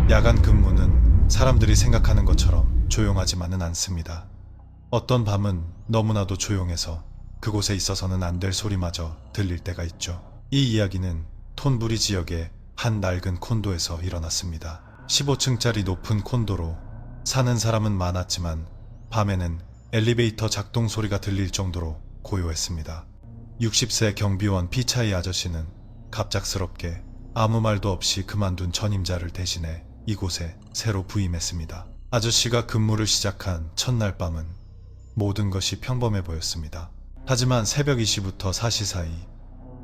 야간 근무는 사람들이 생각하는 것처럼 조용하지만은 않습니다. 어떤 밤은 너무나도 조용해서 그곳에 있어서는 안 될 소리마저 들릴 때가 있죠. 이 이야기는 톤부리 지역의 한 낡은 콘도에서 일어났습니다. 15층짜리 높은 콘도로 사는 사람은 많았지만 밤에는 엘리베이터 작동 소리가 들릴 정도로 고요했습니다. 60세 경비원 피차이 아저씨는 갑작스럽게 아무 말도 없이 그만둔 전임자를 대신해 이곳에 새로 부임했습니다. 아저씨가 근무를 시작한 첫날 밤은 모든 것이 평범해 보였습니다. 하지만 새벽 2시부터 4시 사이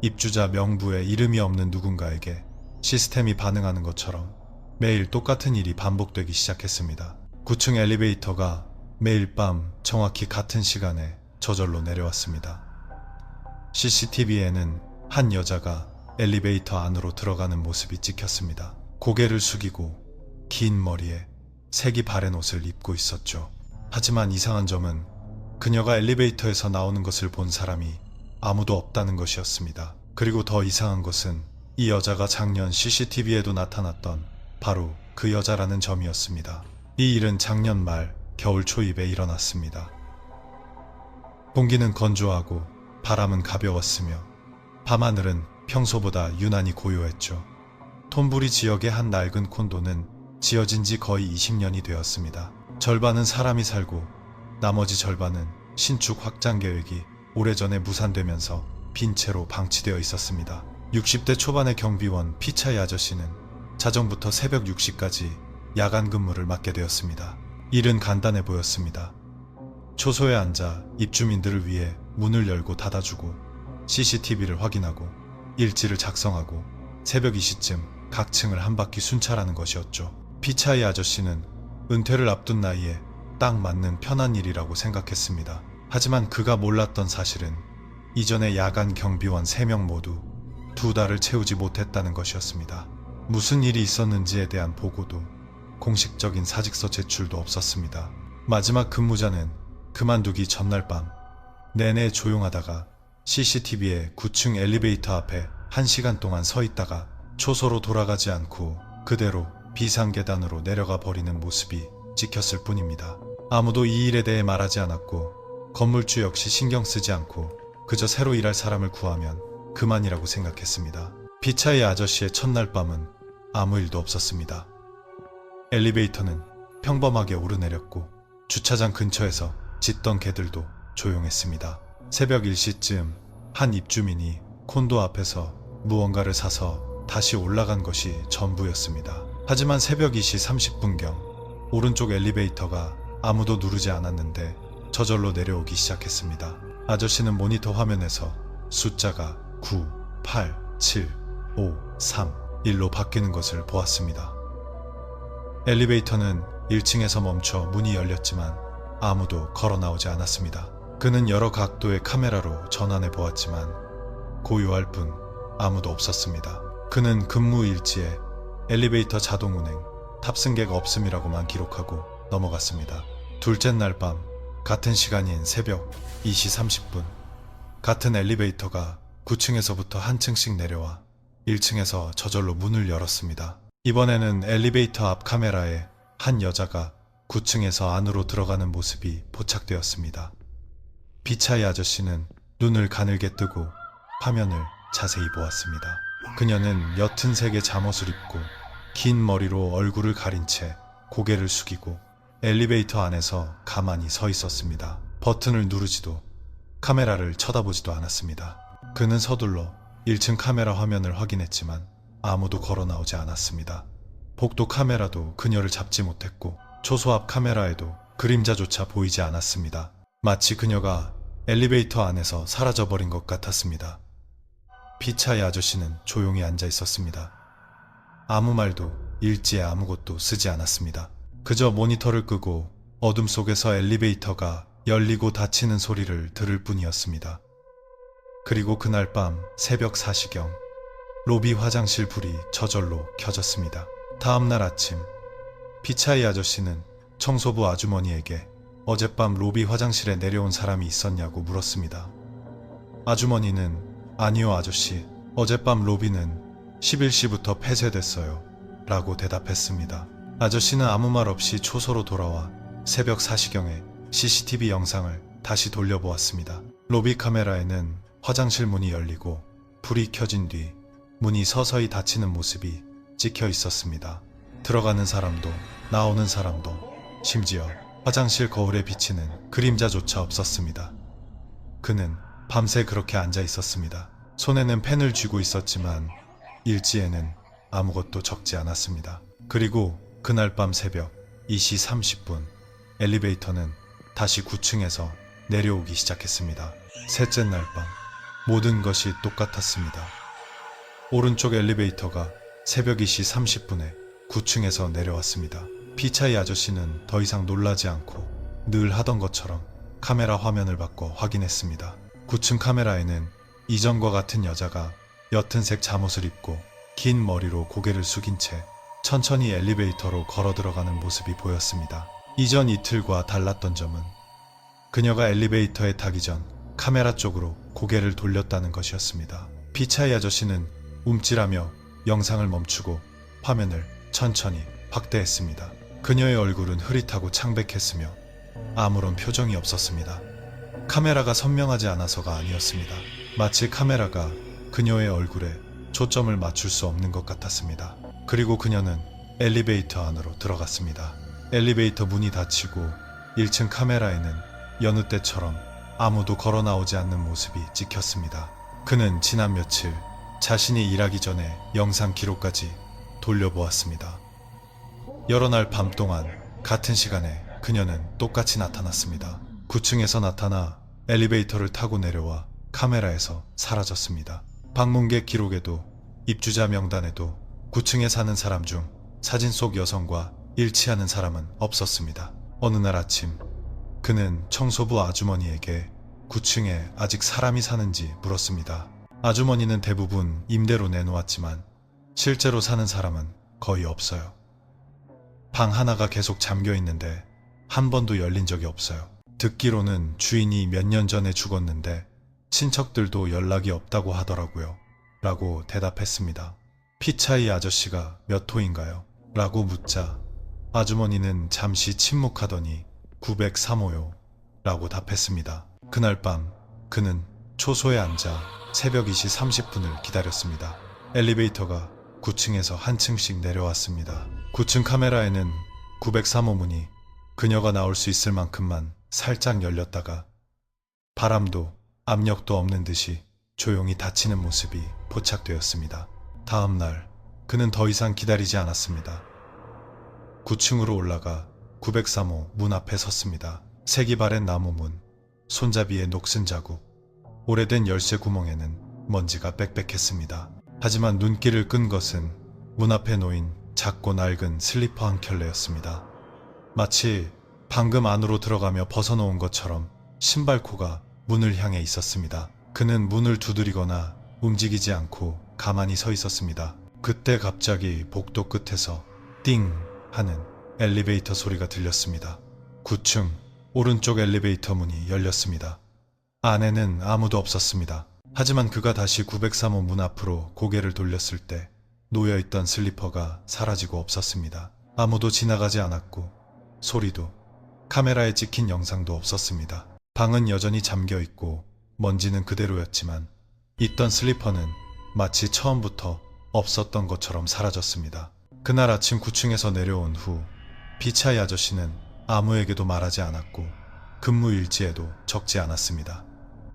입주자 명부에 이름이 없는 누군가에게 시스템이 반응하는 것처럼 매일 똑같은 일이 반복되기 시작했습니다. 9층 엘리베이터가 매일 밤 정확히 같은 시간에 저절로 내려왔습니다. CCTV에는 한 여자가 엘리베이터 안으로 들어가는 모습이 찍혔습니다. 고개를 숙이고 긴 머리에 색이 바랜 옷을 입고 있었죠. 하지만 이상한 점은 그녀가 엘리베이터에서 나오는 것을 본 사람이 아무도 없다는 것이었습니다. 그리고 더 이상한 것은 이 여자가 작년 CCTV에도 나타났던 바로 그 여자라는 점이었습니다. 이 일은 작년 말 겨울 초입에 일어났습니다. 공기는 건조하고 바람은 가벼웠으며 밤하늘은 평소보다 유난히 고요했죠. 톤부리 지역의 한 낡은 콘도는 지어진 지 거의 20년이 되었습니다. 절반은 사람이 살고 나머지 절반은 신축 확장 계획이 오래전에 무산되면서 빈 채로 방치되어 있었습니다. 60대 초반의 경비원 피차이 아저씨는 자정부터 새벽 6시까지 야간 근무를 맡게 되었습니다. 일은 간단해 보였습니다. 초소에 앉아 입주민들을 위해 문을 열고 닫아주고 CCTV를 확인하고 일지를 작성하고 새벽 2시쯤 각 층을 한 바퀴 순찰하는 것이었죠. 피차이 아저씨는 은퇴를 앞둔 나이에 딱 맞는 편한 일이라고 생각했습니다. 하지만 그가 몰랐던 사실은 이전에 야간 경비원 3명 모두 2달을 채우지 못했다는 것이었습니다. 무슨 일이 있었는지에 대한 보고도 공식적인 사직서 제출도 없었습니다. 마지막 근무자는 그만두기 전날 밤 내내 조용하다가 CCTV에 9층 엘리베이터 앞에 1시간 동안 서 있다가 초소로 돌아가지 않고 그대로 비상계단으로 내려가 버리는 모습이 찍혔을 뿐입니다. 아무도 이 일에 대해 말하지 않았고 건물주 역시 신경 쓰지 않고 그저 새로 일할 사람을 구하면 그만이라고 생각했습니다. 피차이 아저씨의 첫날 밤은 아무 일도 없었습니다. 엘리베이터는 평범하게 오르내렸고 주차장 근처에서 짖던 개들도 조용했습니다. 새벽 1시쯤 한 입주민이 콘도 앞에서 무언가를 사서 다시 올라간 것이 전부였습니다. 하지만 새벽 2시 30분경 오른쪽 엘리베이터가 아무도 누르지 않았는데 저절로 내려오기 시작했습니다. 아저씨는 모니터 화면에서 숫자가 9, 8, 7, 5, 3, 1로 바뀌는 것을 보았습니다. 엘리베이터는 1층에서 멈춰 문이 열렸지만 아무도 걸어 나오지 않았습니다. 그는 여러 각도의 카메라로 전환해 보았지만 고요할 뿐 아무도 없었습니다. 그는 근무 일지에 엘리베이터 자동 운행, 탑승객 없음이라고만 기록하고 넘어갔습니다. 둘째 날 밤 같은 시간인 새벽 2시 30분 같은 엘리베이터가 9층에서부터 한 층씩 내려와 1층에서 저절로 문을 열었습니다. 이번에는 엘리베이터 앞 카메라에 한 여자가 9층에서 안으로 들어가는 모습이 포착되었습니다. 피차이 아저씨는 눈을 가늘게 뜨고 화면을 자세히 보았습니다. 그녀는 옅은 색의 잠옷을 입고 긴 머리로 얼굴을 가린 채 고개를 숙이고 엘리베이터 안에서 가만히 서 있었습니다. 버튼을 누르지도 카메라를 쳐다보지도 않았습니다. 그는 서둘러 1층 카메라 화면을 확인했지만 아무도 걸어 나오지 않았습니다. 복도 카메라도 그녀를 잡지 못했고 초소 앞 카메라에도 그림자조차 보이지 않았습니다. 마치 그녀가 엘리베이터 안에서 사라져버린 것 같았습니다. 피차이 아저씨는 조용히 앉아 있었습니다. 아무 말도 일지에 아무것도 쓰지 않았습니다. 그저 모니터를 끄고 어둠 속에서 엘리베이터가 열리고 닫히는 소리를 들을 뿐이었습니다. 그리고 그날 밤 새벽 4시경 로비 화장실 불이 저절로 켜졌습니다. 다음날 아침 피차이 아저씨는 청소부 아주머니에게 어젯밤 로비 화장실에 내려온 사람이 있었냐고 물었습니다. 아주머니는 아니요 아저씨, 어젯밤 로비는 11시부터 폐쇄됐어요 라고 대답했습니다. 아저씨는 아무 말 없이 초소로 돌아와 새벽 4시경에 CCTV 영상을 다시 돌려보았습니다. 로비 카메라에는 화장실 문이 열리고 불이 켜진 뒤 문이 서서히 닫히는 모습이 찍혀 있었습니다. 들어가는 사람도 나오는 사람도 심지어 화장실 거울에 비치는 그림자조차 없었습니다. 그는 밤새 그렇게 앉아 있었습니다. 손에는 펜을 쥐고 있었지만 일지에는 아무것도 적지 않았습니다. 그리고 그날 밤 새벽 2시 30분 엘리베이터는 다시 9층에서 내려오기 시작했습니다. 셋째 날 밤 모든 것이 똑같았습니다. 오른쪽 엘리베이터가 새벽 2시 30분에 9층에서 내려왔습니다. 피차이 아저씨는 더 이상 놀라지 않고 늘 하던 것처럼 카메라 화면을 바꿔 확인했습니다. 9층 카메라에는 이전과 같은 여자가 옅은 색 잠옷을 입고 긴 머리로 고개를 숙인 채 천천히 엘리베이터로 걸어 들어가는 모습이 보였습니다. 이전 이틀과 달랐던 점은 그녀가 엘리베이터에 타기 전 카메라 쪽으로 고개를 돌렸다는 것이었습니다. 피차이 아저씨는 움찔하며 영상을 멈추고 화면을 천천히 확대했습니다. 그녀의 얼굴은 흐릿하고 창백했으며 아무런 표정이 없었습니다. 카메라가 선명하지 않아서가 아니었습니다. 마치 카메라가 그녀의 얼굴에 초점을 맞출 수 없는 것 같았습니다. 그리고 그녀는 엘리베이터 안으로 들어갔습니다. 엘리베이터 문이 닫히고 1층 카메라에는 여느 때처럼 아무도 걸어 나오지 않는 모습이 찍혔습니다. 그는 지난 며칠 자신이 일하기 전에 영상 기록까지 돌려보았습니다. 여러 날 밤 동안 같은 시간에 그녀는 똑같이 나타났습니다. 9층에서 나타나 엘리베이터를 타고 내려와 카메라에서 사라졌습니다. 방문객 기록에도 입주자 명단에도 9층에 사는 사람 중 사진 속 여성과 일치하는 사람은 없었습니다. 어느 날 아침 그는 청소부 아주머니에게 9층에 아직 사람이 사는지 물었습니다. 아주머니는 대부분 임대로 내놓았지만 실제로 사는 사람은 거의 없어요. 방 하나가 계속 잠겨 있는데 한 번도 열린 적이 없어요. 듣기로는 주인이 몇 년 전에 죽었는데 친척들도 연락이 없다고 하더라고요. 라고 대답했습니다. 피차이 아저씨가 몇 호인가요? 라고 묻자 아주머니는 잠시 침묵하더니 903호요. 라고 답했습니다. 그날 밤 그는 초소에 앉아 새벽 2시 30분을 기다렸습니다. 엘리베이터가 9층에서 한 층씩 내려왔습니다. 9층 카메라에는 903호 문이 그녀가 나올 수 있을 만큼만 살짝 열렸다가 바람도 압력도 없는 듯이 조용히 닫히는 모습이 포착되었습니다. 다음 날 그는 더 이상 기다리지 않았습니다. 9층으로 올라가 903호 문 앞에 섰습니다. 색이 바랜 나무 문, 손잡이에 녹슨 자국, 오래된 열쇠 구멍에는 먼지가 빽빽했습니다. 하지만 눈길을 끈 것은 문 앞에 놓인 작고 낡은 슬리퍼 한 켤레였습니다. 마치 방금 안으로 들어가며 벗어놓은 것처럼 신발코가 문을 향해 있었습니다. 그는 문을 두드리거나 움직이지 않고 가만히 서 있었습니다. 그때 갑자기 복도 끝에서 띵 하는 엘리베이터 소리가 들렸습니다. 9층 오른쪽 엘리베이터 문이 열렸습니다. 안에는 아무도 없었습니다. 하지만 그가 다시 903호 문 앞으로 고개를 돌렸을 때 놓여있던 슬리퍼가 사라지고 없었습니다. 아무도 지나가지 않았고 소리도 카메라에 찍힌 영상도 없었습니다. 방은 여전히 잠겨있고 먼지는 그대로였지만 있던 슬리퍼는 마치 처음부터 없었던 것처럼 사라졌습니다. 그날 아침 9층에서 내려온 후 피차이 아저씨는 아무에게도 말하지 않았고 근무 일지에도 적지 않았습니다.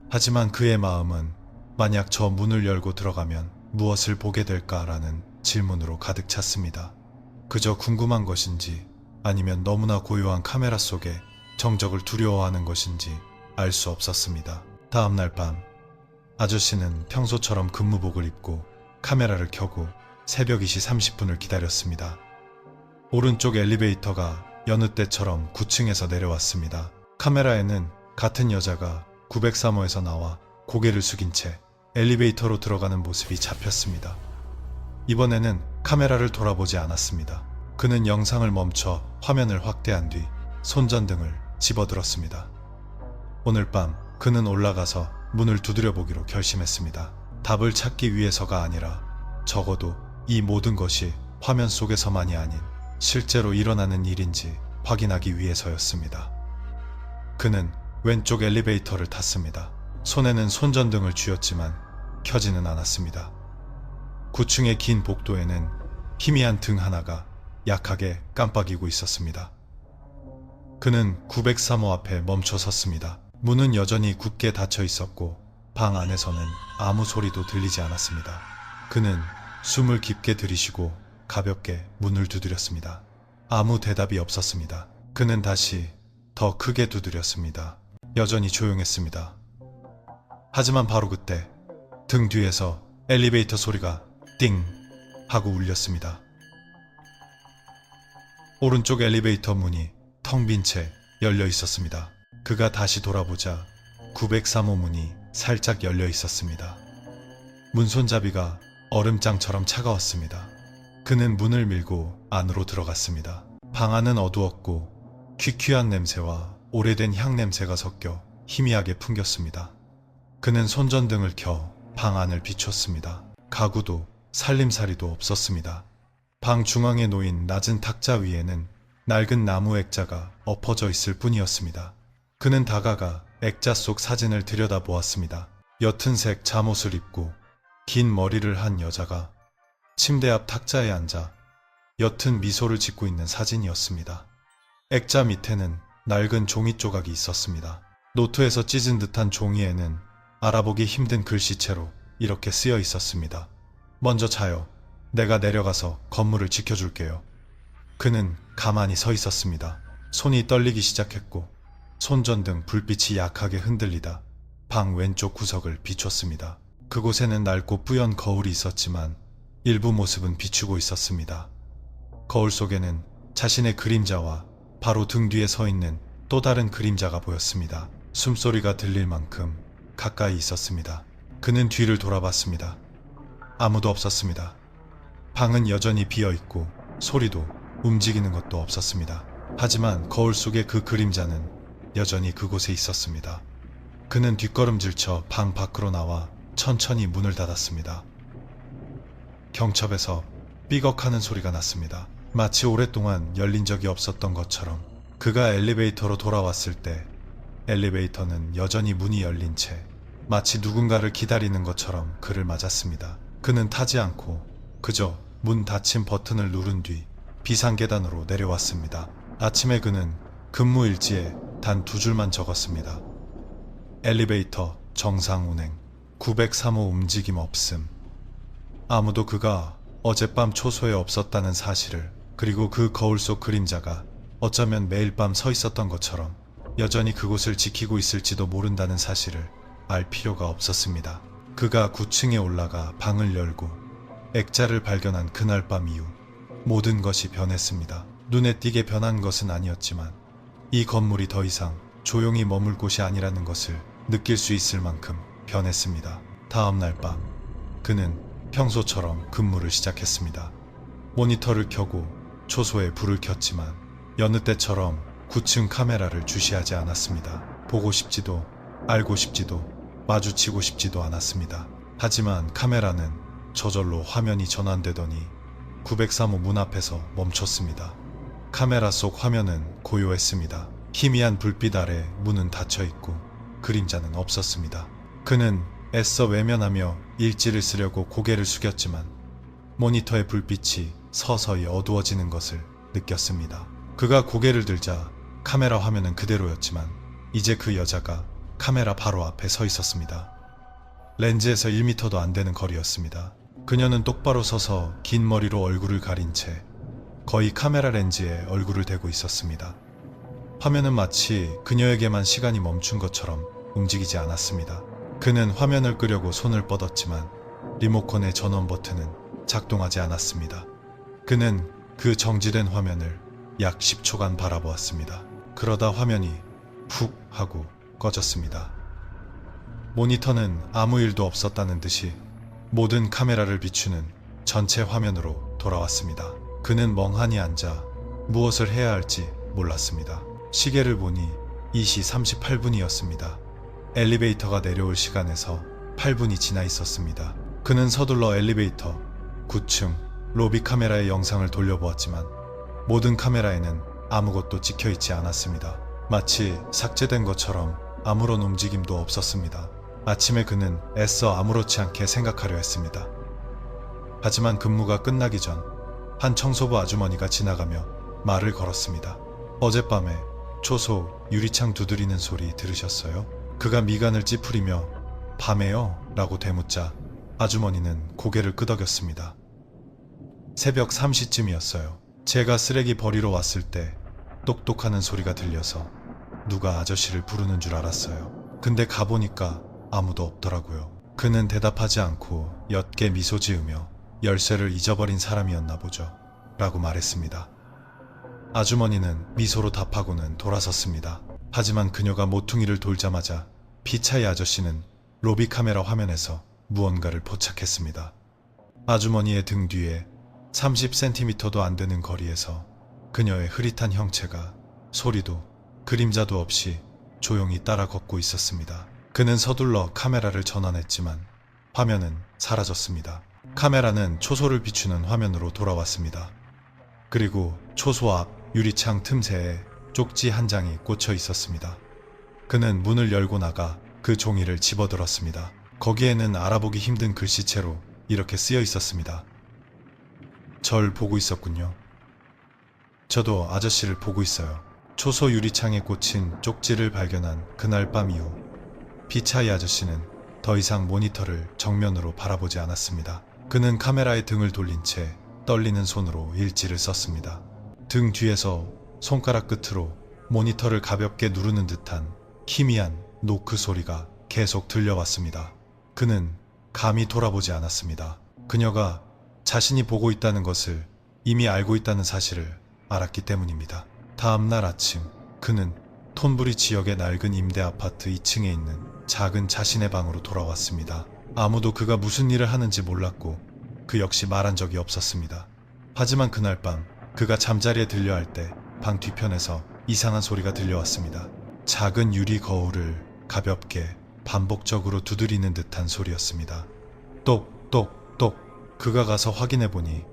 하지만 그의 마음은 만약 저 문을 열고 들어가면 무엇을 보게 될까라는 질문으로 가득 찼습니다. 그저 궁금한 것인지 아니면 너무나 고요한 카메라 속에 정적을 두려워하는 것인지 알 수 없었습니다. 다음날 밤 아저씨는 평소처럼 근무복을 입고 카메라를 켜고 새벽 2시 30분을 기다렸습니다. 오른쪽 엘리베이터가 여느 때처럼 9층에서 내려왔습니다. 카메라에는 같은 여자가 903호에서 나와 고개를 숙인 채 엘리베이터로 들어가는 모습이 잡혔습니다. 이번에는 카메라를 돌아보지 않았습니다. 그는 영상을 멈춰 화면을 확대한 뒤 손전등을 집어들었습니다. 오늘 밤 그는 올라가서 문을 두드려보기로 결심했습니다. 답을 찾기 위해서가 아니라 적어도 이 모든 것이 화면 속에서만이 아닌 실제로 일어나는 일인지 확인하기 위해서였습니다. 그는 왼쪽 엘리베이터를 탔습니다. 손에는 손전등을 쥐었지만 켜지는 않았습니다. 9층의 긴 복도에는 희미한 등 하나가 약하게 깜빡이고 있었습니다. 그는 903호 앞에 멈춰 섰습니다. 문은 여전히 굳게 닫혀 있었고 방 안에서는 아무 소리도 들리지 않았습니다. 그는 숨을 깊게 들이쉬고 가볍게 문을 두드렸습니다. 아무 대답이 없었습니다. 그는 다시 더 크게 두드렸습니다. 여전히 조용했습니다. 하지만 바로 그때 등 뒤에서 엘리베이터 소리가 띵 하고 울렸습니다. 오른쪽 엘리베이터 문이 텅 빈 채 열려 있었습니다. 그가 다시 돌아보자 903호 문이 살짝 열려 있었습니다. 문 손잡이가 얼음장처럼 차가웠습니다. 그는 문을 밀고 안으로 들어갔습니다. 방 안은 어두웠고 퀴퀴한 냄새와 오래된 향 냄새가 섞여 희미하게 풍겼습니다. 그는 손전등을 켜 방 안을 비췄습니다. 가구도 살림살이도 없었습니다. 방 중앙에 놓인 낮은 탁자 위에는 낡은 나무 액자가 엎어져 있을 뿐이었습니다. 그는 다가가 액자 속 사진을 들여다보았습니다. 옅은 색 잠옷을 입고 긴 머리를 한 여자가 침대 앞 탁자에 앉아 옅은 미소를 짓고 있는 사진이었습니다. 액자 밑에는 낡은 종이 조각이 있었습니다. 노트에서 찢은 듯한 종이에는 알아보기 힘든 글씨체로 이렇게 쓰여 있었습니다. 먼저 자요. 내가 내려가서 건물을 지켜줄게요. 그는 가만히 서 있었습니다. 손이 떨리기 시작했고 손전등 불빛이 약하게 흔들리다 방 왼쪽 구석을 비췄습니다. 그곳에는 낡고 뿌연 거울이 있었지만 일부 모습은 비추고 있었습니다. 거울 속에는 자신의 그림자와 바로 등 뒤에 서 있는 또 다른 그림자가 보였습니다. 숨소리가 들릴 만큼 가까이 있었습니다. 그는 뒤를 돌아봤습니다. 아무도 없었습니다. 방은 여전히 비어있고 소리도 움직이는 것도 없었습니다. 하지만 거울 속의 그 그림자는 여전히 그곳에 있었습니다. 그는 뒷걸음질쳐 방 밖으로 나와 천천히 문을 닫았습니다. 경첩에서 삐걱하는 소리가 났습니다. 마치 오랫동안 열린 적이 없었던 것처럼 그가 엘리베이터로 돌아왔을 때 엘리베이터는 여전히 문이 열린 채 마치 누군가를 기다리는 것처럼 그를 맞았습니다. 그는 타지 않고 그저 문 닫힌 버튼을 누른 뒤 비상계단으로 내려왔습니다. 아침에 그는 근무 일지에 단 2줄만 적었습니다. 엘리베이터 정상 운행, 903호 움직임 없음. 아무도 그가 어젯밤 초소에 없었다는 사실을, 그리고 그 거울 속 그림자가 어쩌면 매일 밤 서 있었던 것처럼 여전히 그곳을 지키고 있을지도 모른다는 사실을 알 필요가 없었습니다. 그가 9층에 올라가 방을 열고 액자를 발견한 그날 밤 이후 모든 것이 변했습니다. 눈에 띄게 변한 것은 아니었지만 이 건물이 더 이상 조용히 머물 곳이 아니라는 것을 느낄 수 있을 만큼 변했습니다. 다음 날 밤 그는 평소처럼 근무를 시작했습니다. 모니터를 켜고 초소에 불을 켰지만 여느 때처럼 9층 카메라를 주시하지 않았습니다. 보고 싶지도 알고 싶지도 마주치고 싶지도 않았습니다. 하지만 카메라는 저절로 화면이 전환되더니 903호 문 앞에서 멈췄습니다. 카메라 속 화면은 고요했습니다. 희미한 불빛 아래 문은 닫혀있고 그림자는 없었습니다. 그는 애써 외면하며 일지를 쓰려고 고개를 숙였지만 모니터의 불빛이 서서히 어두워지는 것을 느꼈습니다. 그가 고개를 들자 카메라 화면은 그대로였지만 이제 그 여자가 카메라 바로 앞에 서 있었습니다. 렌즈에서 1m도 안 되는 거리였습니다. 그녀는 똑바로 서서 긴 머리로 얼굴을 가린 채 거의 카메라 렌즈에 얼굴을 대고 있었습니다. 화면은 마치 그녀에게만 시간이 멈춘 것처럼 움직이지 않았습니다. 그는 화면을 끄려고 손을 뻗었지만 리모컨의 전원 버튼은 작동하지 않았습니다. 그는 그 정지된 화면을 약 10초간 바라보았습니다. 그러다 화면이 푹 하고 꺼졌습니다. 모니터는 아무 일도 없었다는 듯이 모든 카메라를 비추는 전체 화면으로 돌아왔습니다. 그는 멍하니 앉아 무엇을 해야 할지 몰랐습니다. 시계를 보니 2시 38분이었습니다. 엘리베이터가 내려올 시간에서 8분이 지나 있었습니다. 그는 서둘러 엘리베이터 9층 로비 카메라의 영상을 돌려보았지만 모든 카메라에는 아무것도 찍혀있지 않았습니다. 마치 삭제된 것처럼 아무런 움직임도 없었습니다. 아침에 그는 애써 아무렇지 않게 생각하려 했습니다. 하지만 근무가 끝나기 전 한 청소부 아주머니가 지나가며 말을 걸었습니다. 어젯밤에 초소 유리창 두드리는 소리 들으셨어요? 그가 미간을 찌푸리며 밤에요? 라고 되묻자 아주머니는 고개를 끄덕였습니다. 새벽 3시쯤이었어요. 제가 쓰레기 버리러 왔을 때 똑똑하는 소리가 들려서 누가 아저씨를 부르는 줄 알았어요. 근데 가보니까 아무도 없더라고요. 그는 대답하지 않고 옅게 미소 지으며 열쇠를 잊어버린 사람이었나 보죠. 라고 말했습니다. 아주머니는 미소로 답하고는 돌아섰습니다. 하지만 그녀가 모퉁이를 돌자마자 피차이 아저씨는 로비 카메라 화면에서 무언가를 포착했습니다. 아주머니의 등 뒤에 30cm도 안 되는 거리에서 그녀의 흐릿한 형체가 소리도 그림자도 없이 조용히 따라 걷고 있었습니다. 그는 서둘러 카메라를 전환했지만 화면은 사라졌습니다. 카메라는 초소를 비추는 화면으로 돌아왔습니다. 그리고 초소 앞 유리창 틈새에 쪽지 한 장이 꽂혀 있었습니다. 그는 문을 열고 나가 그 종이를 집어들었습니다. 거기에는 알아보기 힘든 글씨체로 이렇게 쓰여 있었습니다. 절 보고 있었군요. 저도 아저씨를 보고 있어요. 초소 유리창에 꽂힌 쪽지를 발견한 그날 밤 이후 피차이 아저씨는 더 이상 모니터를 정면으로 바라보지 않았습니다. 그는 카메라에 등을 돌린 채 떨리는 손으로 일지를 썼습니다. 등 뒤에서 손가락 끝으로 모니터를 가볍게 누르는 듯한 희미한 노크 소리가 계속 들려왔습니다. 그는 감히 돌아보지 않았습니다. 그녀가 자신이 보고 있다는 것을 이미 알고 있다는 사실을 알았기 때문입니다. 다음 날 아침 그는 톤부리 지역의 낡은 임대 아파트 2층에 있는 작은 자신의 방으로 돌아왔습니다. 아무도 그가 무슨 일을 하는지 몰랐고 그 역시 말한 적이 없었습니다. 하지만 그날 밤 그가 잠자리에 들려 할 때 방 뒤편에서 이상한 소리가 들려왔습니다. 작은 유리 거울을 가볍게 반복적으로 두드리는 듯한 소리였습니다. 똑똑똑. 그가 가서 확인해 보니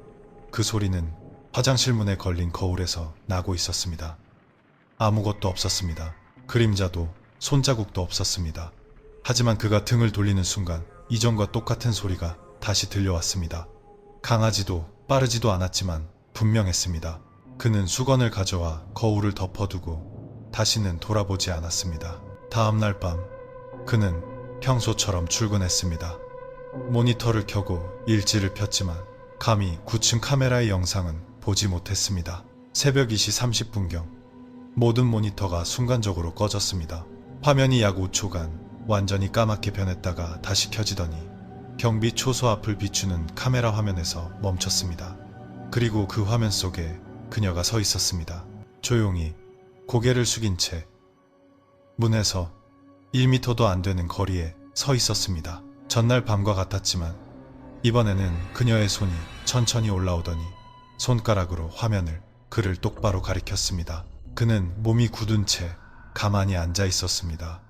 그 소리는 화장실 문에 걸린 거울에서 나고 있었습니다. 아무것도 없었습니다. 그림자도 손자국도 없었습니다. 하지만 그가 등을 돌리는 순간 이전과 똑같은 소리가 다시 들려왔습니다. 강하지도 빠르지도 않았지만 분명했습니다. 그는 수건을 가져와 거울을 덮어두고 다시는 돌아보지 않았습니다. 다음 날 밤 그는 평소처럼 출근했습니다. 모니터를 켜고 일지를 폈지만 감히 9층 카메라의 영상은 보지 못했습니다. 새벽 2시 30분경 모든 모니터가 순간적으로 꺼졌습니다. 화면이 약 5초간 완전히 까맣게 변했다가 다시 켜지더니 경비 초소 앞을 비추는 카메라 화면에서 멈췄습니다. 그리고 그 화면 속에 그녀가 서 있었습니다. 조용히 고개를 숙인 채 문에서 1m도 안 되는 거리에 서 있었습니다. 전날 밤과 같았지만 이번에는 그녀의 손이 천천히 올라오더니 손가락으로 화면을 그를 똑바로 가리켰습니다. 그는 몸이 굳은 채 가만히 앉아 있었습니다.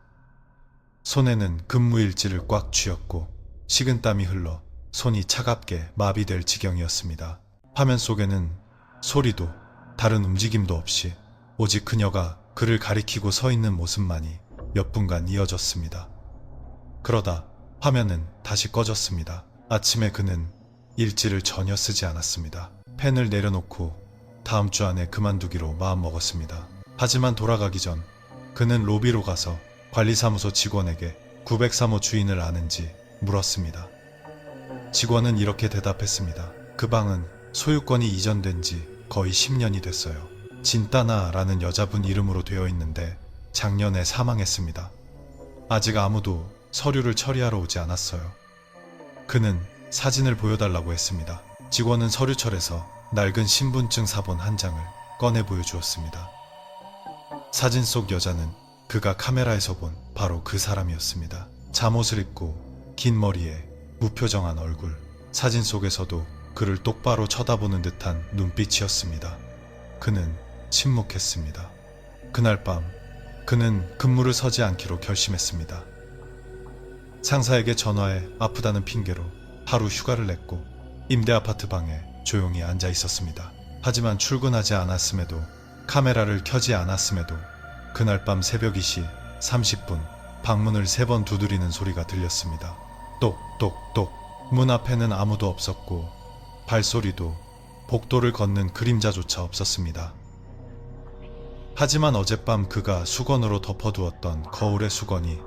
손에는 근무일지를 꽉 쥐었고 식은땀이 흘러 손이 차갑게 마비될 지경이었습니다. 화면 속에는 소리도 다른 움직임도 없이 오직 그녀가 그를 가리키고 서 있는 모습만이 몇 분간 이어졌습니다. 그러다 화면은 다시 꺼졌습니다. 아침에 그는 일지를 전혀 쓰지 않았습니다. 펜을 내려놓고 다음 주 안에 그만두기로 마음먹었습니다. 하지만 돌아가기 전 그는 로비로 가서 관리사무소 직원에게 903호 주인을 아는지 물었습니다. 직원은 이렇게 대답했습니다. 그 방은 소유권이 이전된 지 거의 10년이 됐어요. 진따나라는 여자분 이름으로 되어 있는데 작년에 사망했습니다. 아직 아무도 서류를 처리하러 오지 않았어요. 그는 사진을 보여달라고 했습니다. 직원은 서류철에서 낡은 신분증 사본 한 장을 꺼내 보여주었습니다. 사진 속 여자는 그가 카메라에서 본 바로 그 사람이었습니다. 잠옷을 입고 긴 머리에 무표정한 얼굴, 사진 속에서도 그를 똑바로 쳐다보는 듯한 눈빛이었습니다. 그는 침묵했습니다. 그날 밤 그는 근무를 서지 않기로 결심했습니다. 상사에게 전화해 아프다는 핑계로 하루 휴가를 냈고 임대 아파트 방에 조용히 앉아 있었습니다. 하지만 출근하지 않았음에도, 카메라를 켜지 않았음에도 그날 밤 새벽 2시 30분 방문을 3번 두드리는 소리가 들렸습니다. 똑똑똑. 문 앞에는 아무도 없었고 발소리도, 복도를 걷는 그림자조차 없었습니다. 하지만 어젯밤 그가 수건으로 덮어두었던 거울의 수건이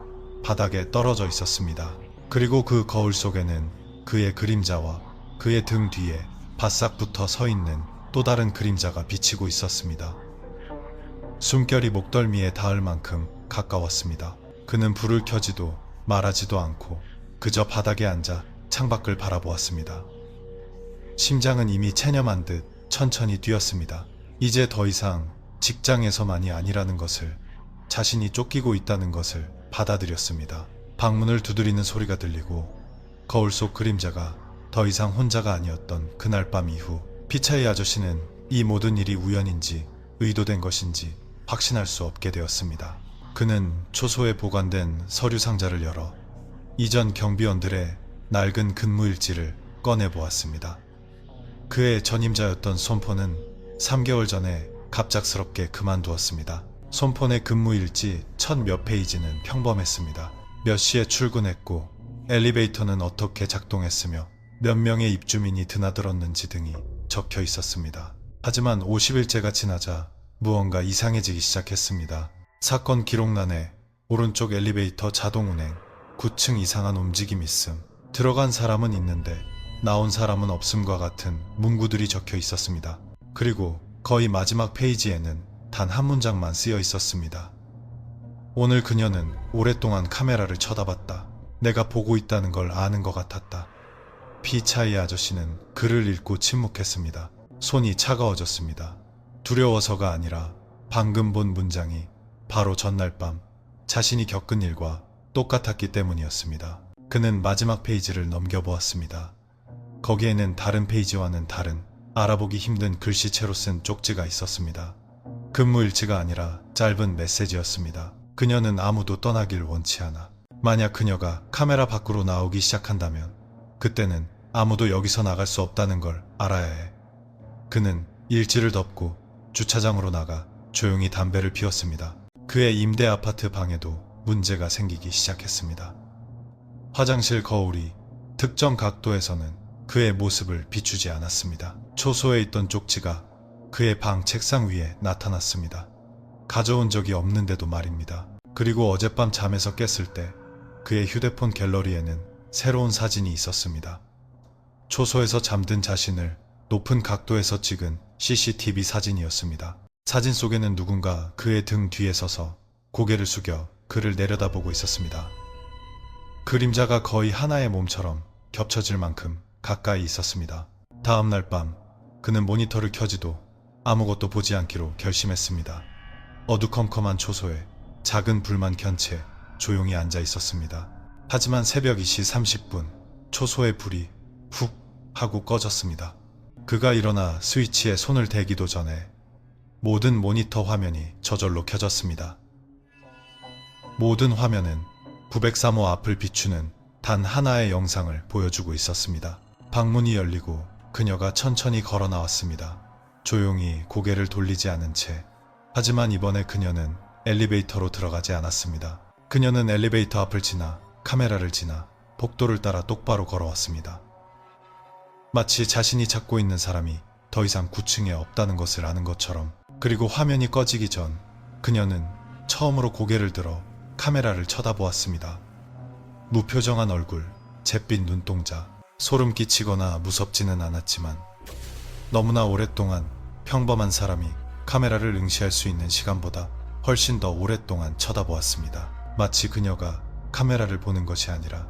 바닥에 떨어져 있었습니다. 그리고 그 거울 속에는 그의 그림자와 그의 등 뒤에 바싹 붙어 서 있는 또 다른 그림자가 비치고 있었습니다. 숨결이 목덜미에 닿을 만큼 가까웠습니다. 그는 불을 켜지도 말하지도 않고 그저 바닥에 앉아 창밖을 바라보았습니다. 심장은 이미 체념한 듯 천천히 뛰었습니다. 이제 더 이상 직장에서만이 아니라는 것을, 자신이 쫓기고 있다는 것을 받아들였습니다. 방문을 두드리는 소리가 들리고 거울 속 그림자가 더 이상 혼자가 아니었던 그날 밤 이후, 피차이 아저씨는 이 모든 일이 우연인지 의도된 것인지 확신할 수 없게 되었습니다. 그는 초소에 보관된 서류 상자를 열어 이전 경비원들의 낡은 근무일지를 꺼내보았습니다. 그의 전임자였던 손포는 3개월 전에 갑작스럽게 그만두었습니다. 손폰의 근무일지 첫 몇 페이지는 평범했습니다. 몇 시에 출근했고 엘리베이터는 어떻게 작동했으며 몇 명의 입주민이 드나들었는지 등이 적혀 있었습니다. 하지만 50일째가 지나자 무언가 이상해지기 시작했습니다. 사건 기록란에 오른쪽 엘리베이터 자동 운행, 9층 이상한 움직임 있음, 들어간 사람은 있는데 나온 사람은 없음과 같은 문구들이 적혀 있었습니다. 그리고 거의 마지막 페이지에는 단 한 문장만 쓰여 있었습니다. 오늘 그녀는 오랫동안 카메라를 쳐다봤다. 내가 보고 있다는 걸 아는 것 같았다. 피차이 아저씨는 글을 읽고 침묵했습니다. 손이 차가워졌습니다. 두려워서가 아니라 방금 본 문장이 바로 전날 밤 자신이 겪은 일과 똑같았기 때문이었습니다. 그는 마지막 페이지를 넘겨보았습니다. 거기에는 다른 페이지와는 다른, 알아보기 힘든 글씨체로 쓴 쪽지가 있었습니다. 근무일지가 아니라 짧은 메시지였습니다. 그녀는 아무도 떠나길 원치 않아. 만약 그녀가 카메라 밖으로 나오기 시작한다면 그때는 아무도 여기서 나갈 수 없다는 걸 알아야 해. 그는 일지를 덮고 주차장으로 나가 조용히 담배를 피웠습니다. 그의 임대 아파트 방에도 문제가 생기기 시작했습니다. 화장실 거울이 특정 각도에서는 그의 모습을 비추지 않았습니다. 초소에 있던 쪽지가 그의 방 책상 위에 나타났습니다. 가져온 적이 없는데도 말입니다. 그리고 어젯밤 잠에서 깼을 때 그의 휴대폰 갤러리에는 새로운 사진이 있었습니다. 초소에서 잠든 자신을 높은 각도에서 찍은 CCTV 사진이었습니다. 사진 속에는 누군가 그의 등 뒤에 서서 고개를 숙여 그를 내려다보고 있었습니다. 그림자가 거의 하나의 몸처럼 겹쳐질 만큼 가까이 있었습니다. 다음날 밤 그는 모니터를 켜지도 아무것도 보지 않기로 결심했습니다. 어두컴컴한 초소에 작은 불만 켠 채 조용히 앉아 있었습니다. 하지만 새벽 2시 30분 초소의 불이 훅 하고 꺼졌습니다. 그가 일어나 스위치에 손을 대기도 전에 모든 모니터 화면이 저절로 켜졌습니다. 모든 화면은 903호 앞을 비추는 단 하나의 영상을 보여주고 있었습니다. 방문이 열리고 그녀가 천천히 걸어 나왔습니다. 조용히 고개를 돌리지 않은 채. 하지만 이번에 그녀는 엘리베이터로 들어가지 않았습니다. 그녀는 엘리베이터 앞을 지나 카메라를 지나 복도를 따라 똑바로 걸어왔습니다. 마치 자신이 찾고 있는 사람이 더 이상 9층에 없다는 것을 아는 것처럼. 그리고 화면이 꺼지기 전 그녀는 처음으로 고개를 들어 카메라를 쳐다보았습니다. 무표정한 얼굴, 잿빛 눈동자, 소름 끼치거나 무섭지는 않았지만 너무나 오랫동안 평범한 사람이 카메라를 응시할 수 있는 시간보다 훨씬 더 오랫동안 쳐다보았습니다. 마치 그녀가 카메라를 보는 것이 아니라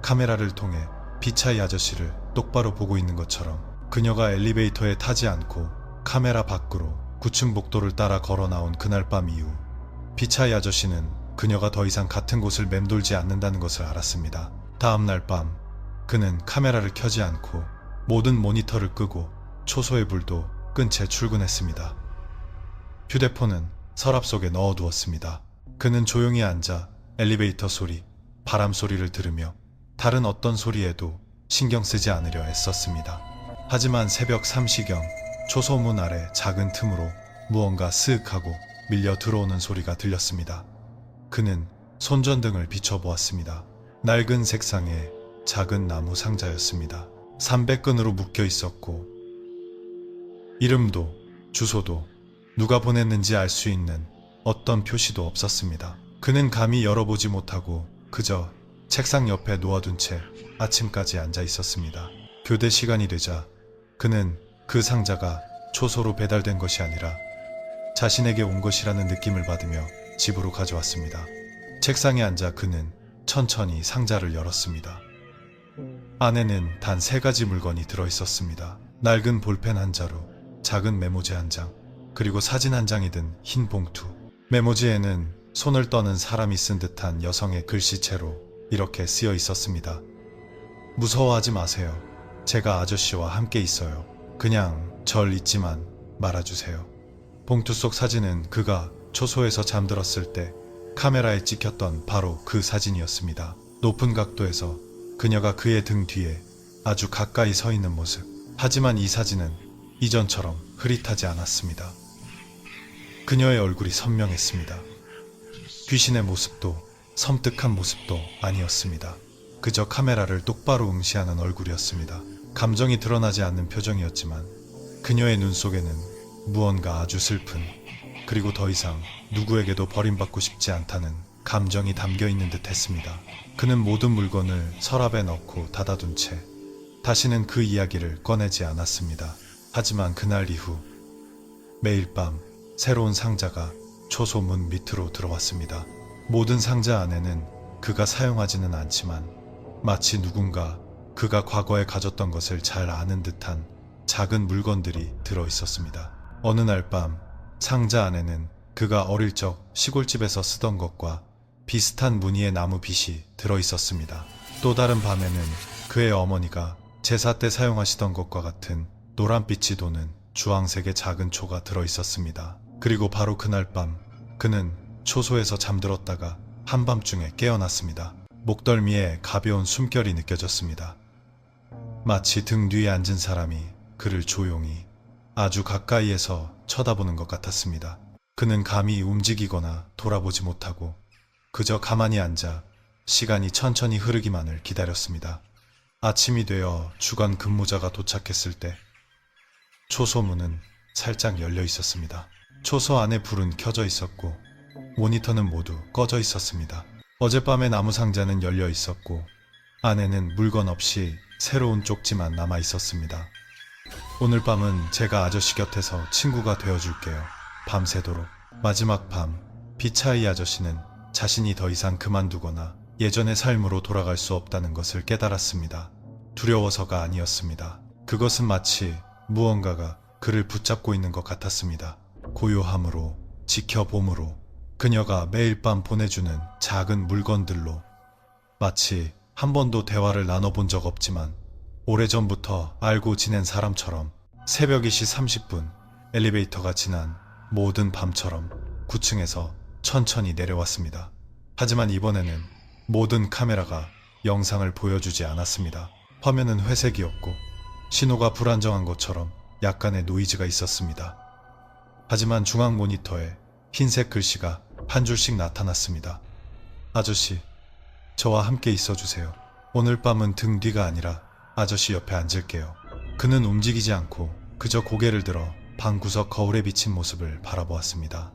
카메라를 통해 피차이 아저씨를 똑바로 보고 있는 것처럼. 그녀가 엘리베이터에 타지 않고 카메라 밖으로 9층 복도를 따라 걸어 나온 그날 밤 이후 피차이 아저씨는 그녀가 더 이상 같은 곳을 맴돌지 않는다는 것을 알았습니다. 다음날 밤 그는 카메라를 켜지 않고 모든 모니터를 끄고 초소의 불도 끈 채 출근했습니다. 휴대폰은 서랍 속에 넣어두었습니다. 그는 조용히 앉아 엘리베이터 소리, 바람 소리를 들으며 다른 어떤 소리에도 신경 쓰지 않으려 애썼습니다. 하지만 새벽 3시경 초소문 아래 작은 틈으로 무언가 스윽 하고 밀려 들어오는 소리가 들렸습니다. 그는 손전등을 비춰보았습니다. 낡은 색상의 작은 나무 상자였습니다. 삼백끈으로 묶여 있었고 이름도 주소도 누가 보냈는지 알 수 있는 어떤 표시도 없었습니다. 그는 감히 열어보지 못하고 그저 책상 옆에 놓아둔 채 아침까지 앉아 있었습니다. 교대 시간이 되자 그는 그 상자가 초소로 배달된 것이 아니라 자신에게 온 것이라는 느낌을 받으며 집으로 가져왔습니다. 책상에 앉아 그는 천천히 상자를 열었습니다. 안에는 단 3가지 물건이 들어있었습니다. 낡은 볼펜 한 자루, 작은 메모지 한 장, 그리고 사진 한 장이 든 흰 봉투. 메모지에는 손을 떠는 사람이 쓴 듯한 여성의 글씨체로 이렇게 쓰여 있었습니다. 무서워하지 마세요. 제가 아저씨와 함께 있어요. 그냥 절 잊지만 말아주세요. 봉투 속 사진은 그가 초소에서 잠들었을 때 카메라에 찍혔던 바로 그 사진이었습니다. 높은 각도에서 그녀가 그의 등 뒤에 아주 가까이 서 있는 모습. 하지만 이 사진은 이전처럼 흐릿하지 않았습니다. 그녀의 얼굴이 선명했습니다. 귀신의 모습도 섬뜩한 모습도 아니었습니다. 그저 카메라를 똑바로 응시하는 얼굴이었습니다. 감정이 드러나지 않는 표정이었지만 그녀의 눈 속에는 무언가 아주 슬픈, 그리고 더 이상 누구에게도 버림받고 싶지 않다는 감정이 담겨 있는 듯 했습니다. 그는 모든 물건을 서랍에 넣고 닫아둔 채 다시는 그 이야기를 꺼내지 않았습니다. 하지만 그날 이후 매일 밤 새로운 상자가 초소 문 밑으로 들어왔습니다. 모든 상자 안에는 그가 사용하지는 않지만 마치 누군가 그가 과거에 가졌던 것을 잘 아는 듯한 작은 물건들이 들어있었습니다. 어느 날 밤 상자 안에는 그가 어릴 적 시골집에서 쓰던 것과 비슷한 무늬의 나무 빗이 들어있었습니다. 또 다른 밤에는 그의 어머니가 제사 때 사용하시던 것과 같은 노란빛이 도는 주황색의 작은 초가 들어있었습니다. 그리고 바로 그날 밤 그는 초소에서 잠들었다가 한밤중에 깨어났습니다. 목덜미에 가벼운 숨결이 느껴졌습니다. 마치 등 뒤에 앉은 사람이 그를 조용히 아주 가까이에서 쳐다보는 것 같았습니다. 그는 감히 움직이거나 돌아보지 못하고 그저 가만히 앉아 시간이 천천히 흐르기만을 기다렸습니다. 아침이 되어 주간 근무자가 도착했을 때 초소문은 살짝 열려 있었습니다. 초소 안에 불은 켜져 있었고 모니터는 모두 꺼져 있었습니다. 어젯밤의 나무 상자는 열려 있었고 안에는 물건 없이 새로운 쪽지만 남아 있었습니다. 오늘 밤은 제가 아저씨 곁에서 친구가 되어줄게요. 밤새도록. 마지막 밤 피차이 아저씨는 자신이 더 이상 그만두거나 예전의 삶으로 돌아갈 수 없다는 것을 깨달았습니다. 두려워서가 아니었습니다. 그것은 마치 무언가가 그를 붙잡고 있는 것 같았습니다. 고요함으로, 지켜봄으로, 그녀가 매일 밤 보내주는 작은 물건들로, 마치 한 번도 대화를 나눠본 적 없지만 오래전부터 알고 지낸 사람처럼 새벽 2시 30분 엘리베이터가 지난 모든 밤처럼 9층에서 천천히 내려왔습니다. 하지만 이번에는 모든 카메라가 영상을 보여주지 않았습니다. 화면은 회색이었고 신호가 불안정한 것처럼 약간의 노이즈가 있었습니다. 하지만 중앙 모니터에 흰색 글씨가 한 줄씩 나타났습니다. 아저씨, 저와 함께 있어주세요. 오늘 밤은 등 뒤가 아니라 아저씨 옆에 앉을게요. 그는 움직이지 않고 그저 고개를 들어 방 구석 거울에 비친 모습을 바라보았습니다.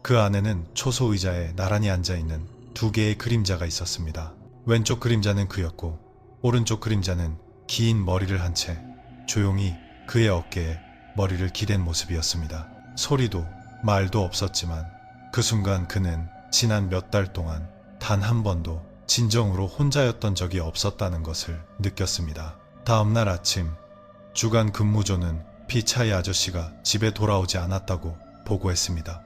그 안에는 초소 의자에 나란히 앉아있는 2개의 그림자가 있었습니다. 왼쪽 그림자는 그였고 오른쪽 그림자는 긴 머리를 한 채 조용히 그의 어깨에 머리를 기댄 모습이었습니다. 소리도 말도 없었지만 그 순간 그는 지난 몇 달 동안 단 한 번도 진정으로 혼자였던 적이 없었다는 것을 느꼈습니다. 다음날 아침 주간 근무조는 피차이 아저씨가 집에 돌아오지 않았다고 보고했습니다.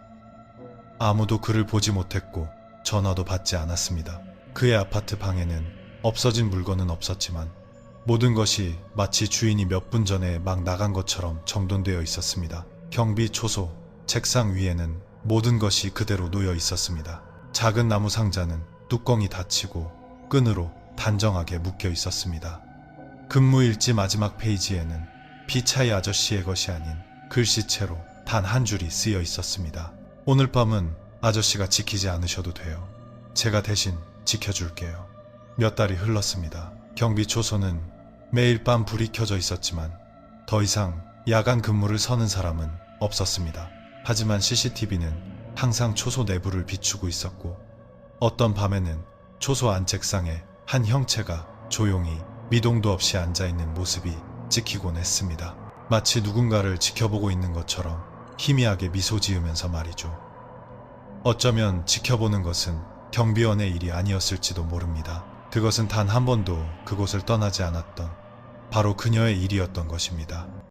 아무도 그를 보지 못했고 전화도 받지 않았습니다. 그의 아파트 방에는 없어진 물건은 없었지만 모든 것이 마치 주인이 몇 분 전에 막 나간 것처럼 정돈되어 있었습니다. 경비 초소, 책상 위에는 모든 것이 그대로 놓여 있었습니다. 작은 나무 상자는 뚜껑이 닫히고 끈으로 단정하게 묶여 있었습니다. 근무일지 마지막 페이지에는 피차이 아저씨의 것이 아닌 글씨체로 단 한 줄이 쓰여 있었습니다. 오늘 밤은 아저씨가 지키지 않으셔도 돼요. 제가 대신 지켜줄게요. 몇 달이 흘렀습니다. 경비 초소는 매일 밤 불이 켜져 있었지만 더 이상 야간 근무를 서는 사람은 없었습니다. 하지만 CCTV는 항상 초소 내부를 비추고 있었고 어떤 밤에는 초소 안책상에 한 형체가 조용히 미동도 없이 앉아있는 모습이 찍히곤 했습니다. 마치 누군가를 지켜보고 있는 것처럼 희미하게 미소 지으면서 말이죠. 어쩌면 지켜보는 것은 경비원의 일이 아니었을지도 모릅니다. 그것은 단 한 번도 그곳을 떠나지 않았던 바로 그녀의 일이었던 것입니다.